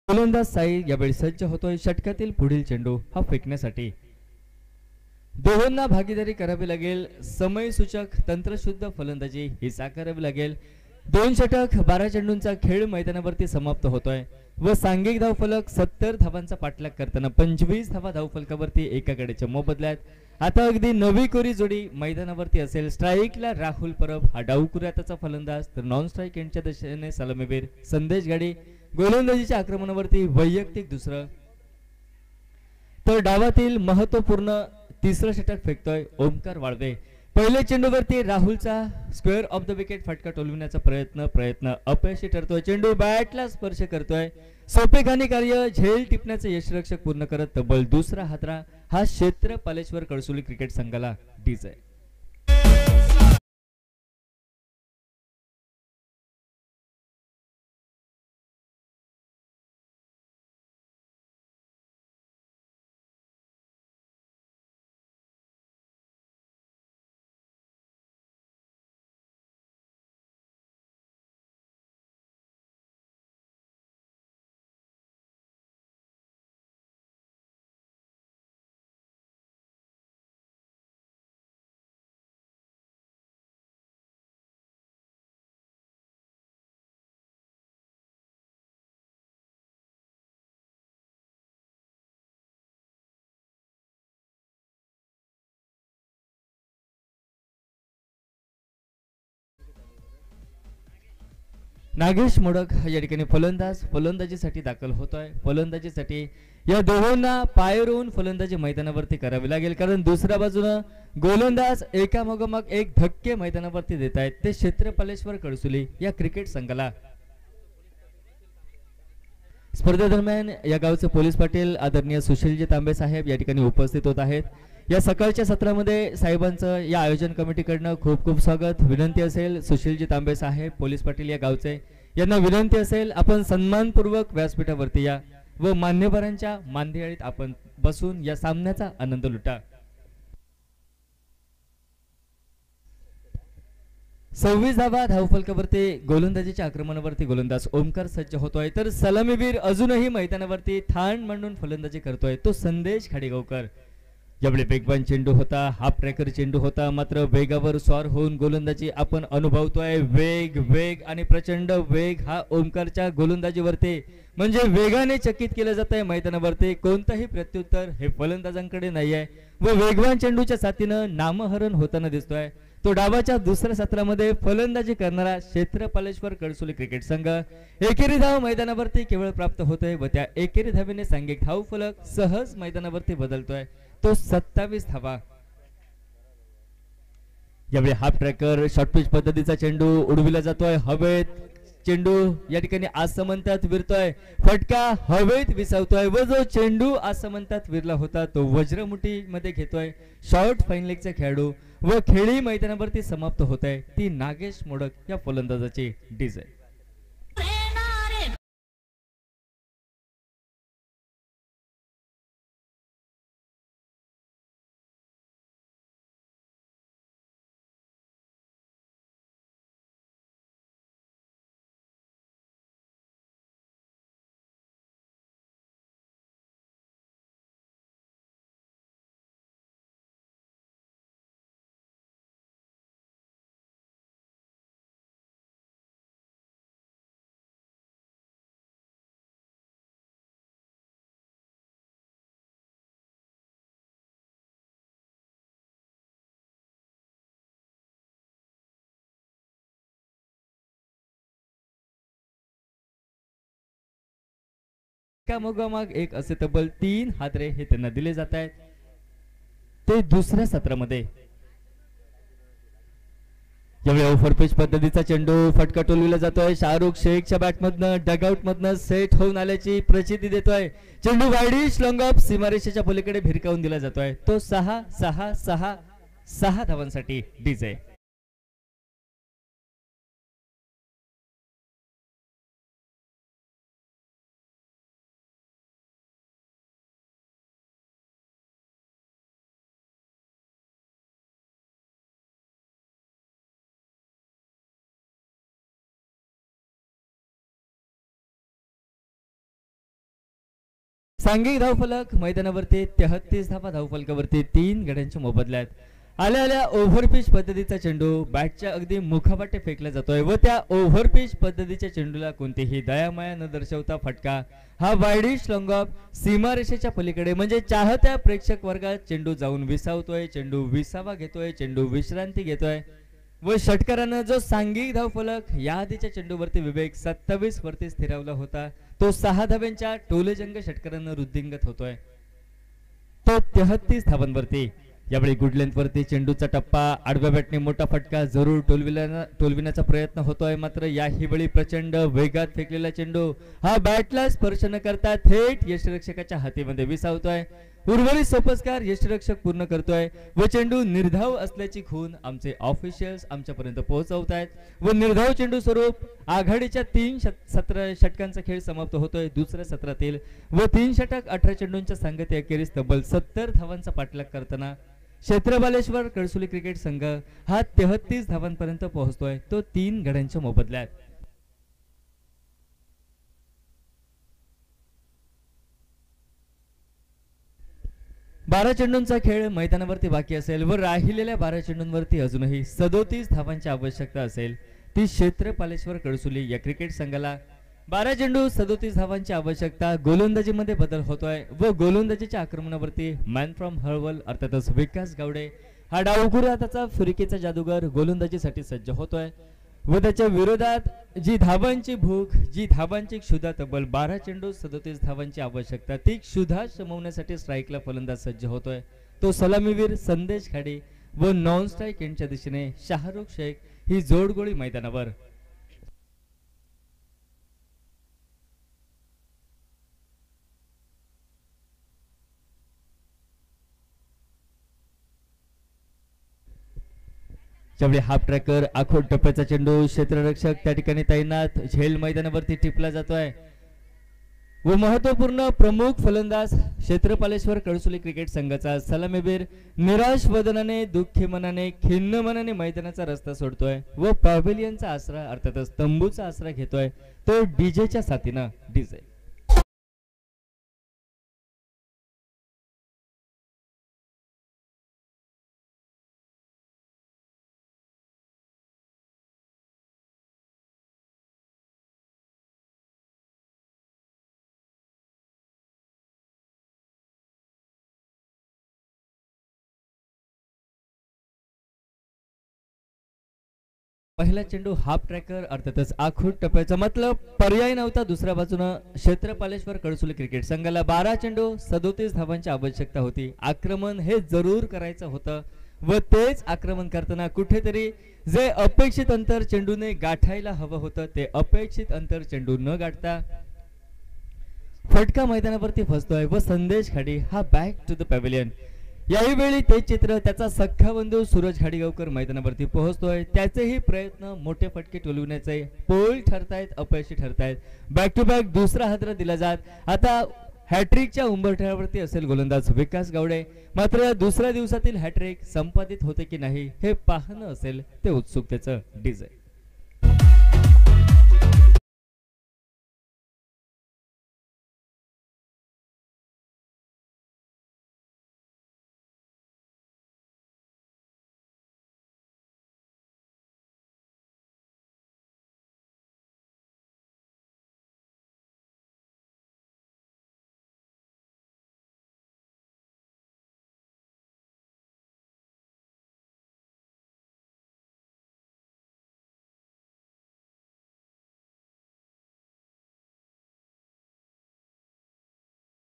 फलंदाज साई यावेळी सज्ज होतोय षटकातील पुढील चेंडू हा फेकण्यासाठी. दोहोंना भागीदारी करावी लागेल, समय सूचक तंत्रशुद्ध फलंदाजी ही साकारावी लागेल. 2 षटक 12 चेंडूंचा खेळ मैदानावरती समाप्त होतोय व सांघिक धावफलक 70 धावांचा पाठलाग करताना 25 धावा धावफलकावरती एकाकडेच्या मोबदल्यात. आता अगदी नवी कोरी जोडी मैदानावरती असेल. स्ट्राईकला राहुल परब हा डावकुऱ्याचा फलंदाज, तर नॉन स्ट्राईक एंडच्या दिशेने सलामीवीर संदेश गाडी. गोलंदाजीच्या आक्रमणावरती वैयक्तिक दुसरं, तर डावातील महत्वपूर्ण तिसरं षटक फेकतोय ओमकार वाळवे. पहिल्या चेंडूवरती राहुलचा स्क्वेअर ऑफ द विकेट फटका टोलविण्याचा प्रयत्न अपयशी ठरतोय. चेंडू बॅटला स्पर्श करतोय. सोपेखानी कार्य झेल टिपण्याचं यशरक्षक पूर्ण करत तब्बल दुसरा हातरा हा क्षेत्र पालेश्वर कळसुली क्रिकेट संघाला डीजे. नागेश मोडक या ठिकाणी फलंदाजीसाठी दाखल होतोय. फलंदाजीसाठी या दोहोंना पाय रोवून फलंदाजी मैदानावरती करावी लागेल, कारण दुसऱ्या बाजूनं गोलंदाज एकामागोमाग एक धक्के मैदानावरती देत आहेत ते क्षेत्रपालेश्वर कळसुली या क्रिकेट संघाला. स्पर्धेदरम्यान या गावचे पोलीस पाटील आदरणीय सुशीलजी तांबे साहेब या ठिकाणी उपस्थित होत आहेत. या सकाळच्या सत्रामध्ये साहेबांचं या आयोजन कमिटीकडनं खूप खूप स्वागत. विनंती असेल सुशीलजी तांबे साहेब पोलीस पाटील या गावचे, यांना विनंती असेल आपण सन्मानपूर्वक व्यासपीठावरती या व मान्यवरांच्या मानदेळीत आपण बसून या सामन्याचा आनंद लुटा. 26 धावा धावफलकावरती गोलंदाजीच्या आक्रमणावरती गोलंदाज ओमकार सज्ज होतोय, तर सलामीवीर अजूनही मैदानावरती ठाण मांडून फलंदाजी करतोय तो संदेश खाडेगावकर. यावेळी वेगवान चेंडू होता, हाफ ट्रॅकर चेंडू होता, मात्र वेगावर स्वार होऊन गोलंदाजी आपण अनुभवतोय. वेग आणि प्रचंड वेग हा ओमकारच्या गोलंदाजीवरती, म्हणजे वेगाने चकित केलं जात आहे मैदानावरती. कोणताही प्रत्युत्तर हे फलंदाजांकडे नाहीये व वेगवान चेंडूच्या साथीनं नामहरण होताना दिसतोय तो डावाच्या दुसऱ्या सत्रामध्ये फलंदाजी करणारा क्षेत्रपालेश्वर कळसुली क्रिकेट संघ. एकेरी धाव मैदानावरती केवळ प्राप्त होतोय व त्या एकेरी धावेने सांघिक धाव फलक सहज मैदानावरती बदलतोय तो 27 धावा. यावेळी हाफ ट्रॅकर शॉर्ट पिच पद्धतीचा चेंडू उडविला जातोय हवेत. चेंडू या ठिकाणी आसमंतात विरतोय, फटका हवेत विसावतोय व जो चेंडू आसमंतात विरला होता तो वज्रमुठी मध्ये घेतोय शॉर्ट फाईन लेगचा खेळाडू व खेळी मैदानावरती समाप्त होत आहे ती नागेश मोडक या फलंदाजाची डिझाईन. एकामागोमाग एक असे तब्बल 3 हादरे हे त्यांना दिले जात आहेत. ते दुसऱ्या सत्रामध्ये यावेळी ओव्हरपिच पद्धतीचा चेंडू फटका टोलविला जातोय. शाहरुख शेखच्या बॅटमधनं डगआउट मधनं सेट होऊन आल्याची प्रचिती देतोय. चेंडू वाईडिश लॉंग ऑफ सीमारेषेच्या पलीकडे भिरकावून दिला जातोय. तो 6 धावांसाठी डीजे. सांघिक धावफलक मैदानावरती 33 धावा धावफलकावरती 3 गड्यांच्या मोबदल्यात. आल्या आल्या ओव्हरपिच पद्धतीचा चेंडू बॅटच्या अगदी मुखापाटे फेकला जातोय व त्या ओव्हरपिच पद्धतीच्या चेंडूला कोणतीही दयामाया न दर्शवता फटका हा वाईडिश लॉंग ऑफ सीमारेषेच्या पलीकडे म्हणजे चाहत्या प्रेक्षक वर्गात चेंडू जाऊन विसावतोय. चेंडू विसावा घेतोय. चेंडू विश्रांती घेतोय व षटकारानं जो सांघिक धावफलक या आधीच्या चेंडूवरती विवेक 27 वरती स्थिरावला होता तो 6 धाब्यांच्या टोलेजंग षटकारानं वृद्धिंगत होतोय. तो 33 धावांवरती. यावेळी गुड लेंथ वरती चेंडूचा टप्पा आडव्या बॅटने मोठा फटका जरूर टोलविण्याचा प्रयत्न होतोय. मात्र याही वेळी प्रचंड वेगात फेकलेला चेंडू हा बॅटला स्पर्श न करता थेट यष्टिरक्षकाच्या हातीमध्ये विसावतोय. उर्वरित सोपस्कार यष्टिरक्षक पूर्ण करतोय व चेंडू निर्धाव असल्याची खूण आमचे ऑफिशियल्स आमच्यापर्यंत पोहोचवत आहेत व निर्धाव चेंडू स्वरूप आघाडीच्या 3 षटकांचा खेळ समाप्त होतोय दुसऱ्या सत्रातील व 3 षटक 18 चेंडूंच्या सांगते अखेरीस तब्बल 70 धावांचा पाठलाग करताना क्षेत्रपालेश्वर कळसुली क्रिकेट संघ हा 33 धावांपर्यंत पोहोचतोय तो 3 गड्यांच्या मोबदल्यात. बारा चेंडूंचा खेळ मैदानावरती बाकी असेल व राहिलेल्या 12 चेंडूंवरती अजूनही 37 धावांची आवश्यकता असेल ती क्षेत्रपालेश्वर कळसुली या क्रिकेट संघाला. 12 चेंडू 37 धावांची आवश्यकता. गोलंदाजीमध्ये बदल होतोय व गोलंदाजीच्या आक्रमणावरती मॅन फ्रॉम हळवल अर्थातच विकास गावडे हा डावखुराताचा फिरकीचा जादूगर गोलंदाजीसाठी सज्ज होतोय व त्याच्या विरोधात जी धावांची भूक जी धावांची क्षुधा तब्बल 12 चेंडू 37 धावांची आवश्यकता ती क्षुधा शमवण्यासाठी स्ट्राईकला फलंदाज सज्ज होतोय तो सलामीवीर संदेश खाडे व नॉन स्ट्राईक एंडच्या दिशेने शाहरुख शेख ही जोडगोळी मैदानावर. त्यावेळी हाफ ट्रॅकर आखोड टप्प्याचा चेंडू क्षेत्ररक्षक त्या ठिकाणी तैनात झेल मैदानावरती टिपला जातोय व महत्वपूर्ण प्रमुख फलंदाज क्षेत्रपालेश्वर कळसुली क्रिकेट संघाचा सलामीवीर निराश वदनाने दुःखी मनाने खिन्न मनाने मैदानाचा रस्ता सोडतोय व पॅव्हिलियनचा आसरा अर्थातच तंबूचा आसरा घेतोय तो डीजेच्या साथीनं. डीजे पहिला चेंडू हाफ ट्रॅकर अर्थातच आखूड टप्प्याचा मतलब पर्याय नव्हता. दुसऱ्या बाजूनं क्षेत्रपालेश्वर कळसुली क्रिकेट संघाला 12 चेंडू 37 धावांची आवश्यकता होती. आक्रमण हे जरूर करायचं होतं व तेच आक्रमण करताना कुठेतरी जे अपेक्षित अंतर चेंडूने गाठायला हवं होतं ते अपेक्षित अंतर चेंडू न गाठता फटका मैदानावरती फसतोय व संदेश खाडी हा बॅक टू द पॅव्हिलियन. याही वेळी ते चित्र त्याचा सख्खा बंधू सूरज घाडीगावकर मैदानावरती पोहोचतोय. त्याचेही प्रयत्न मोठे फटके टोलविण्याचे पोल ठरतायत, अपयशी ठरतायत. बॅक टू बॅक दुसरा हादरा दिला जात. आता हॅट्रिकच्या उंबरठ्यावरती असेल गोलंदाज विकास गावडे. मात्र दुसऱ्या दिवसातील हॅट्रिक संपादित होते की नाही हे पाहणं असेल ते उत्सुकतेचं डीजे.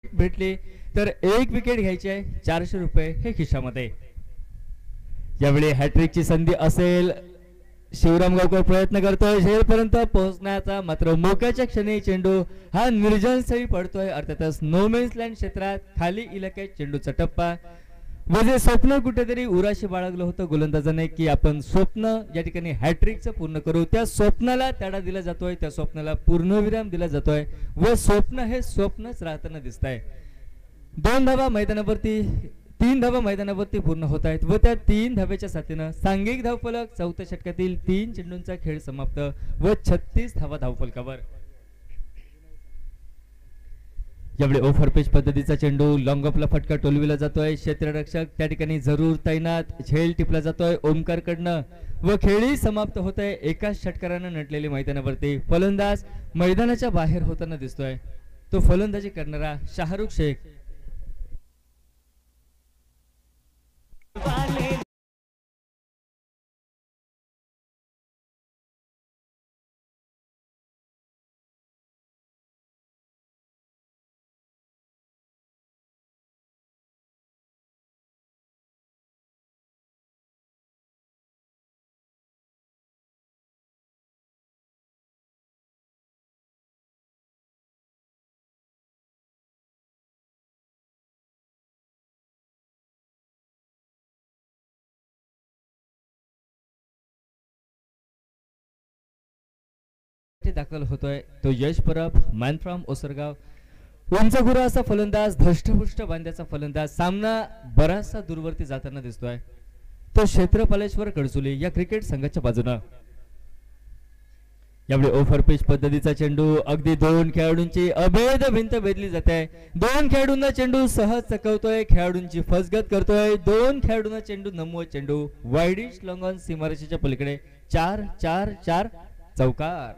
भेटली तर 1 विकेट घ्यायची आहे. 400 रुपये हे खिशामध्ये. यावेळी हॅट्रिकची संधी असेल. शिवराम गावकर प्रयत्न करतोय झेलपर्यंत पोहोचण्याचा. मात्र मोक्याच्या क्षणी चेंडू हा निर्जन स्थळी पडतोय. अर्थातच नो मेन्स लँड क्षेत्रात खाली इलाक्यात चेंडूचा टप्पा. म्हणजे स्वप्न कुठेतरी उराशी बाळगलं होतं गोलंदाजाने की आपण स्वप्न या ठिकाणी हॅट्रिकचं पूर्ण करू. त्या स्वप्नाला तडा दिला जातोय, त्या स्वप्नाला पूर्णविराम दिला जातोय व स्वप्न हे स्वप्नच राहताना दिसत आहे. 2 धावा मैदानावरती 3 धावा मैदानावरती पूर्ण होत आहेत व त्या 3 धाव्याच्या साथीनं सांघिक धावफलक 4थ्या षटकातील 3 चेंडूंचा खेळ समाप्त व 36 धावा धावफलकावर. यावेळी ओव्हर पिच पद्धतीचा चेंडू लॉंग ऑफला फटका टोलविला जातोय. क्षेत्ररक्षक त्या ठिकाणी जरूर तैनात. झेल टिपला जातोय ओमकार कडनं व खेळी समाप्त होत आहे. एकाच षटकारानं नटलेली मैदानावरती. फलंदाज मैदानाच्या बाहेर होताना दिसतोय. तो फलंदाजी करणारा शाहरुख शेख. दाखल होतोय तो यश परब मॅन फ्रॉम ओसरगाव. उंचगुरा असा फलंदाज, धष्टपुष्ट बांध्याचा फलंदाज. सामना बराचसा दूरवरती जाताना दिसतोय. तो क्षेत्रपालेश्वर कडचुली या क्रिकेट संघाच्या बाजूने. यावेळी ओव्हर पिच पद्धतीचा चेंडू अगदी 2 खेळाडूंची अभेद भिंत भेदली जाते. 2 खेळाडूंना चेंडू सहज चकवतोय. खेळाडूंची फसगत करतोय. 2 खेळाडूंना चेंडू नमवत चेंडू वाईडिश लॉंग ऑन सीमारेषेच्या पलीकडे. 4-4-4 चौकार.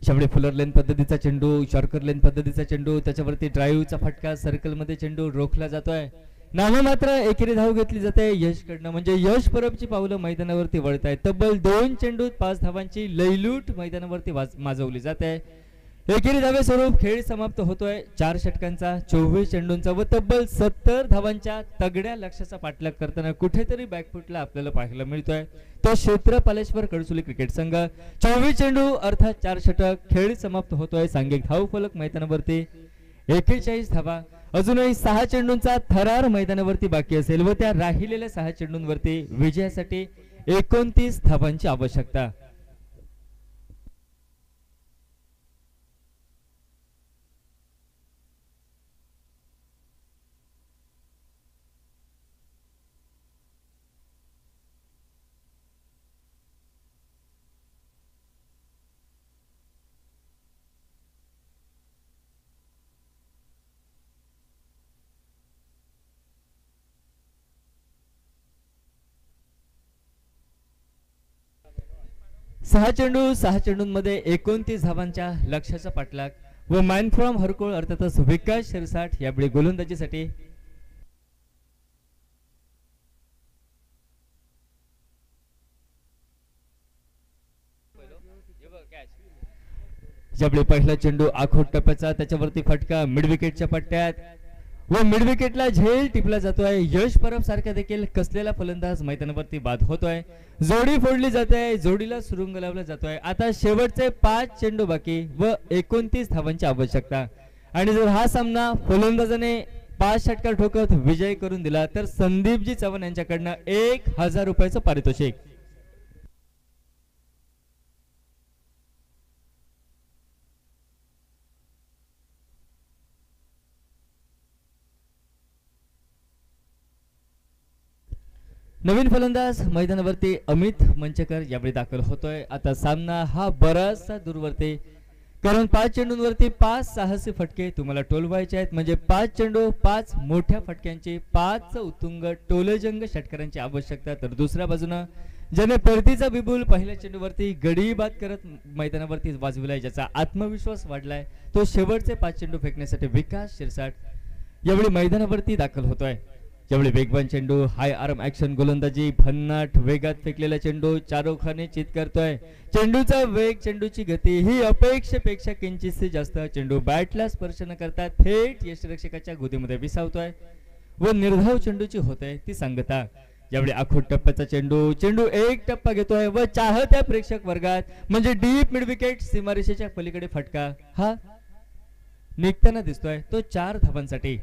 शावडे फुलर लेन पद्धतीचा चेंडू, शॉर्कर लेन पद्धतीचा चेंडू, त्याच्यावरती ड्राईव्हचा फटका. सर्कल मध्ये चेंडू रोखला जातोय. नाममात्र एकेरी धाव घेतली जाते यश कडनं. म्हणजे यश परबची पावलं मैदानावरती वळत आहेत. तब्बल 2 चेंडूत 5 धावांची लयलूट मैदानावरती माजवली जाते. एकेरी धावे स्वरूप खेळ समाप्त होतोय. 4 षटकांचा 24 चेंडूंचा व तब्बल 70 धावांच्या तगड्या लक्ष्याचा पाठलाग करताना कुठेतरी बॅकफुटला आपल्याला पाहायला मिळतोय तो क्षेत्रपालेश्वर कडचुली क्रिकेट संघ. 24 चेंडू अर्थात 4 षटक. खेळ समाप्त होतोय. सांघिक धाव फलक मैदानावरती 41 धावा. अजूनही 6 चेंडूंचा थरार मैदानावरती बाकी असेल व त्या राहिलेल्या 6 चेंडूंवरती विजयासाठी 29 धावांची आवश्यकता. सहा चेंडूंमध्ये 29 धावांच्या लक्ष्याचा पाठलाग व मॅन फ्रॉम हरकोळ अर्थातच विकास शिरसाट यावेळी गोलंदाजीसाठी. यावेळी पहिला चेंडू आखोट टप्प्याचा, त्याच्यावरती फटका मिड विकेटच्या पट्ट्यात. व मिड विकेटला झेल टिपला जातोय. यश परब सारखा देखील कसलेला फलंदाज मैदानावरती बाद होतोय. जोडी फोडली जाते, जोडीला सुरुंग लावला जातोय. आता शेवटचे 5 चेंडू बाकी व 29 धावांची आवश्यकता. आणि जर हा सामना फलंदाजाने 5 षटकार ठोकत विजय करून दिला तर संदीपजी चव्हाण यांच्याकडनं 1000 रुपयाचं पारितोषिक. नवीन फलंदाज मैदानावरती अमित मंचकर यावेळी दाखल होतोय. आता सामना हा बराचसा दूरवरती, कारण 5 चेंडूंवरती 5 साहसी फटके तुम्हाला टोलवायचे आहेत. म्हणजे 5 चेंडू 5 मोठ्या फटक्यांची 5 उत्तुंग टोलजंग षटकारांची आवश्यकता. तर दुसऱ्या बाजूनं ज्याने परतीचा बिबुल पहिल्या चेंडूवरती गडी बाद करत मैदानावरती वाजविलाय, ज्याचा आत्मविश्वास वाढलाय, तो शेवटचे 5 चेंडू फेकण्यासाठी विकास शिरसाट यावेळी मैदानावरती दाखल होतोय. यावेळी वेगवान चेंडू, हाय आर्म ऍक्शन गोलंदाजी, भन्नाट वेगात फेकलेला चेंडू चारोखाने चित करतोय. चेंडूचा वेग, चेंडूची गती ही अपेक्षेपेक्षा किंचितसे जास्त. चेंडू बॅटला स्पर्श न करता थेट यष्टिरक्षकाच्या गोदीमध्ये विसावतोय व निर्धाव चेंडूची होते ती सांगता. यावेळी आखूट टप्प्याचा चेंडू, चेंडू एक टप्पा घेतोय व चाहत्या प्रेक्षक वर्गात म्हणजे डीप मिड विकेट सीमारेषेच्या पलीकडे फटका हा निघताना दिसतोय, तो 4 धावांसाठी.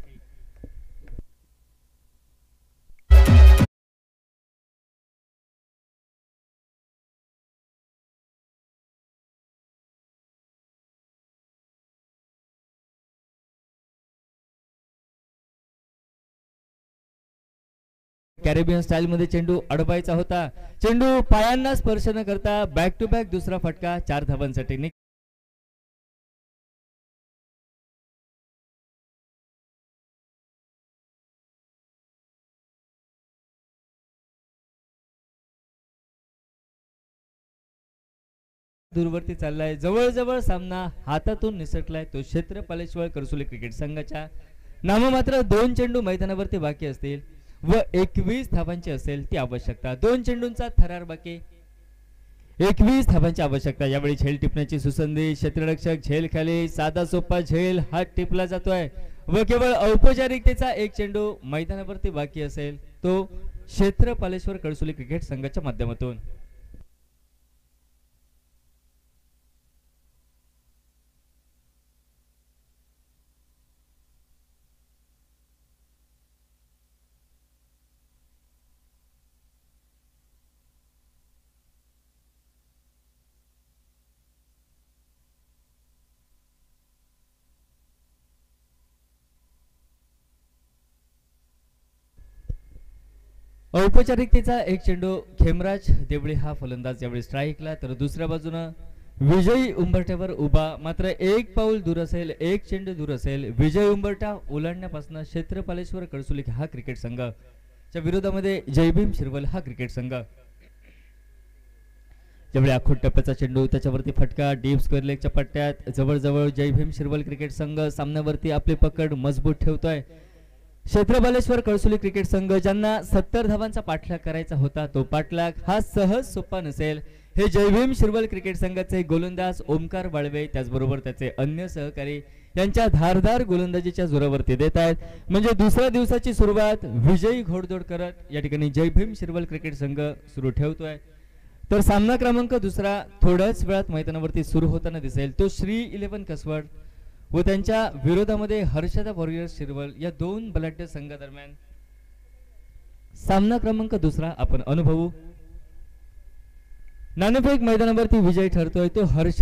कॅरेबियन स्टाईल मध्ये चेंडू अडवायचा होता. चेंडू पायांना स्पर्श न करता बॅक टू बॅक दुसरा फटका 4 धावांसाठी. दूरवरती चाललाय, जवळजवळ सामना हातातून निसटलाय. तो क्षेत्रपालेश्वर करसुली क्रिकेट संघाच्या नाममात्र 2 चेंडू मैदानावरती बाकी असतील व 21 धावांची असेल ती आवश्यकता. 2 चेंडूंचा थरार बाकी, 21 धावांची आवश्यकता. यावेळी झेल टिपण्याची सुसंधी, क्षेत्ररक्षक झेल खाली, साधा सोपा झेल हा टिपला जातोय व केवळ औपचारिकतेचा 1 चेंडू मैदानावरती बाकी असेल, तो क्षेत्रपालेश्वर करसुली क्रिकेट संघाच्या माध्यमातून. औपचारिकतेचा 1 चेंडू, खेमराज देवळे हा फलंदाज यावेळी स्ट्राईकला. तर दुसऱ्या बाजूनं विजयी उंबरठ्यावर उभा, मात्र 1 पाऊल दूर असेल, 1 चेंडू दूर असेल विजय उंबरठा ओलांडण्यापासून क्षेत्रपालेश्वर करसुली हा क्रिकेट संघाच्या विरोधामध्ये जयभीम शिरवल हा क्रिकेट संघ. यावेळी आखूट टप्प्याचा चेंडू, त्याच्यावरती फटका डीप स्क्वेअर लेगच्या पट्ट्यात. जवळजवळ जयभीम शिरवल क्रिकेट संघ सामन्यावरती आपली पकड मजबूत ठेवतोय. क्षेत्रपालेश्वर करसुली क्रिकेट संघ ज्यांना 70 धावांचा पाठलाग करायचा होता, तो पाठलाग हा सहज सोपा नसेल हे जयभीम शिरवल क्रिकेट संघाचे गोलंदाज ओमकार बाळवे, त्याचबरोबर त्याचे अन्य सहकारी यांच्या धारदार गोलंदाजीच्या जोरावरती देत आहेत. म्हणजे दुसऱ्या दिवसाची सुरुवात विजयी घोडदौड करत या ठिकाणी जयभीम शिरवल क्रिकेट संघ सुरू ठेवतोय. तर सामना क्रमांक दुसरा थोड्याच वेळात मैदानावरती सुरू होताना दिसेल. तो श्री 11 कसवड व त्यांच्या विरोधामध्ये हर्षदा वॉरियर्स शिरवल या 2 बलाढ्य संघादरम्यान सामना क्रमांक दुसरा आपण अनुभवू. नाणेफेक मैदानावरती विजय ठरतोय तो हर्ष